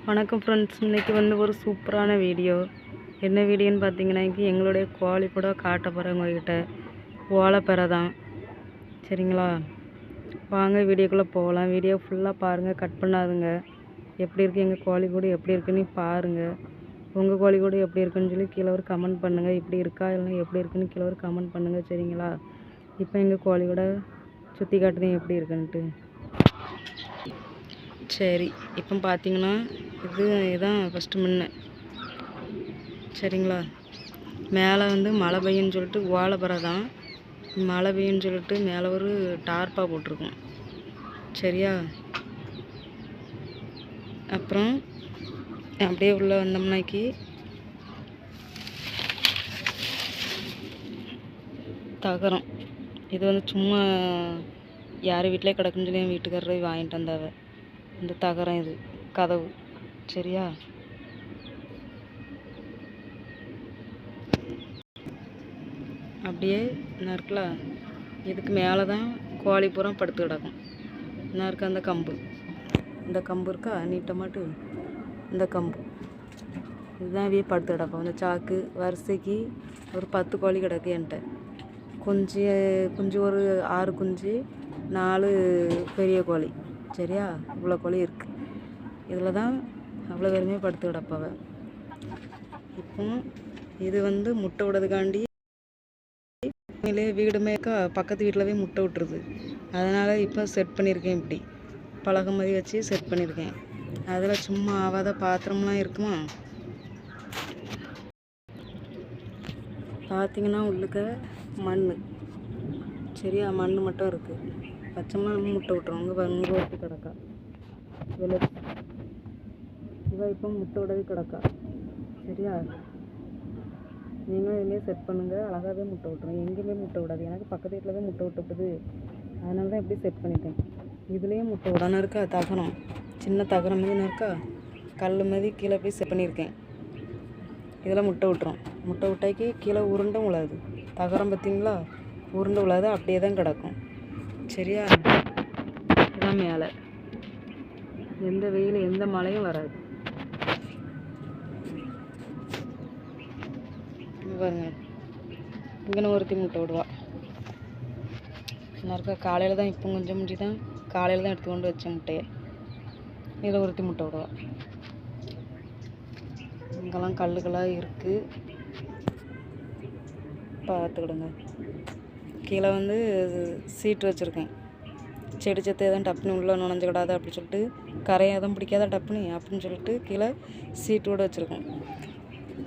வணக்கம் ஃப்ரெண்ட்ஸ், இன்றைக்கி ஒரு சூப்பரான வீடியோ. என்ன வீடியோன்னு பார்த்தீங்கன்னா, எங்களுடைய கோழி கூட காட்ட போகிறேன் உங்கள்கிட்ட. ஓலைப்பெறை தான், சரிங்களா? வாங்க வீடியோக்குள்ளே போகலாம். வீடியோ ஃபுல்லாக பாருங்கள், கட் பண்ணாதுங்க. எப்படி இருக்குது எங்கள் கோழி கூட எப்படி இருக்குன்னு பாருங்கள். உங்கள் கோழி கூட எப்படி இருக்குன்னு சொல்லி கீழே ஒரு கமெண்ட் பண்ணுங்கள். இப்படி இருக்கா இல்லைன்னா எப்படி இருக்குன்னு கீழே ஒரு கமெண்ட் பண்ணுங்கள், சரிங்களா? இப்போ எங்கள் கோழி கூட சுற்றி காட்டுறேன் எப்படி இருக்குன்ட்டு. சரி, இப்போ பார்த்தீங்கன்னா இதுதான் ஃபஸ்ட்டு முன்ன, சரிங்களா? மேலே மழை பெய்யுன்னு சொல்லிட்டு ஓலைப்பெறை தான், மழை பெய்யுன்னு சொல்லிட்டு மேலே ஒரு டார்ப்பாக போட்டிருக்கோம், சரியா? அப்புறம் அப்படியே உள்ளே வந்தோம்னாக்கி தகரம். இது சும்மா யார் வீட்டிலே கிடக்குன்னு சொல்லி என் வீட்டுக்காரரை வாங்கிட்டு வந்தாவ. இந்த தகரம் இது கதவு, சரியா? அப்படியே இருக்குல்ல, இதுக்கு மேலே தான் கோழி பூரா படுத்து கிடக்கும். இருக்க அந்த கம்பு, இந்த கம்பு இருக்கா நீட்டமாட்டு, இந்த கம்பு இதுதான் அப்படியே படுத்து கிடக்கும். இந்த சாக்கு வரிசைக்கு ஒரு 10 கோழி கிடக்கு என்கிட்ட. குஞ்சு ஒரு 6 குஞ்சு, 4 பெரிய கோழி, சரியா? இவ்வளோ கோழி இருக்குது. இதில் தான் அவ்வளோ பேருமே படுத்து கிடப்பாவ. இப்போ இது முட்டை விடுறதுக்காண்டி வீடுமேக்கா பக்கத்து வீட்டில் போய் முட்டை விட்டுருது. அதனால் இப்போ செட் பண்ணியிருக்கேன், இப்படி பலகை மாதிரி வச்சு செட் பண்ணியிருக்கேன். அதில் சும்மா ஆகாத பாத்திரம்லாம் இருக்குமா பார்த்தீங்கன்னா, உள்ளுக்க மண், சரியா? மண் மட்டும் இருக்குது. பச்சைமா முட்டை விட்டுரும். இங்கே ஒருத்தி கிடக்கா இவ இப்போ முட்டை விடவே கிடக்கா, சரியா? நீங்களும் இதுலேயே செட் பண்ணுங்கள், அழகாகவே முட்டை விட்டுரும். எங்கேயுமே முட்டை விடாது. எனக்கு பக்கத்து வீட்டில் தான் முட்டை விட்டுப்படுது, அதனால தான் எப்படி செட் பண்ணிட்டேன். இதுலேயும் முட்டை விடாமல் இருக்கா தகரம், சின்ன தகரம் மாதிரி இருக்கா, கல் மாதிரி கீழே போய் செட் பண்ணியிருக்கேன். இதில் முட்டை விட்டுரும். முட்டை விட்டாக்கி கீழே உருண்டை உழாது. தகரம் பார்த்திங்களா, உருண்டை உழாது, அப்படியே தான் கிடக்கும், சரியா? இதான் மேலே, எந்த வெயில் எந்த மழையும் வராது. பாருங்க, இங்கே ஒருத்தி முட்டை விடுவா. இருக்கா காலையில் தான், இப்போ கொஞ்சம் முடி தான் காலையில் தான் எடுத்து கொண்டு வச்ச முட்டையை. இதில் ஒருத்தி முட்டை விடுவா. இங்கெல்லாம் கல்லுகளாக இருக்குது, பார்த்துக்கிடுங்க. கீழே சீட்டு வச்சுருக்கேன். செடி சத்து எதுவும் டப்புனு உள்ளே நுழைஞ்சிக்கிடாது அப்படின்னு சொல்லிட்டு, கரையை எதுவும் பிடிக்காத டப்புனு அப்படின்னு சொல்லிட்டு கீழே சீட்டு கூட வச்சுருக்கேன்.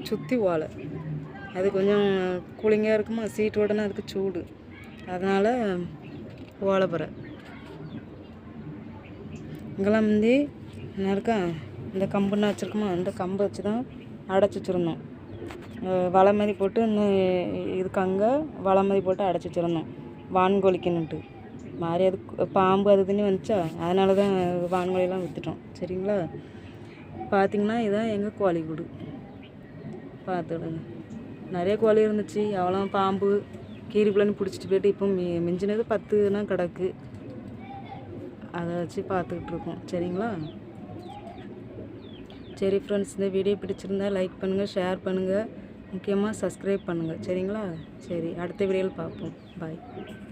சுற்றி ஓலை, அது கொஞ்சம் கூலிங்காக இருக்குமா, சீட்டு ஓடனா அதுக்கு சூடு, அதனால் ஓலைப்பெறை. இங்கெல்லாம் என்ன இருக்கா, இந்த கம்புன்னா வச்சுருக்கோமா, இந்த கம்பை வச்சு தான் அடைச்சி வச்சுருந்தோம். வலை மாதிரி போட்டு இதுக்கு அங்கே வலை மாதிரி போட்டு அடைச்சி வச்சுருந்தோம், வான்கோழிக்குன்னுட்டு. மாதிரி அது பாம்பு அது தண்ணி வந்துச்சா, அதனால தான் வான்கோழியெல்லாம் விற்றுட்டோம், சரிங்களா? பார்த்திங்கன்னா இதுதான் எங்கள் கோழி கூடு, பார்த்துடுங்க. நிறைய கோழி இருந்துச்சு, அவ்வளோ பாம்பு கீரிக்குள்ளேன்னு பிடிச்சிட்டு போயிட்டு இப்போ மிஞ்சினது 10னா கிடக்கு. அதை வச்சு பார்த்துக்கிட்டு இருக்கோம், சரிங்களா? சரி ஃப்ரெண்ட்ஸ், இந்த வீடியோ பிடிச்சிருந்தா லைக் பண்ணுங்கள், ஷேர் பண்ணுங்கள், முக்கியமாக சப்ஸ்கிரைப் பண்ணுங்கள், சரிங்களா? சரி, அடுத்த வீடியோவில் பார்ப்போம். பாய்.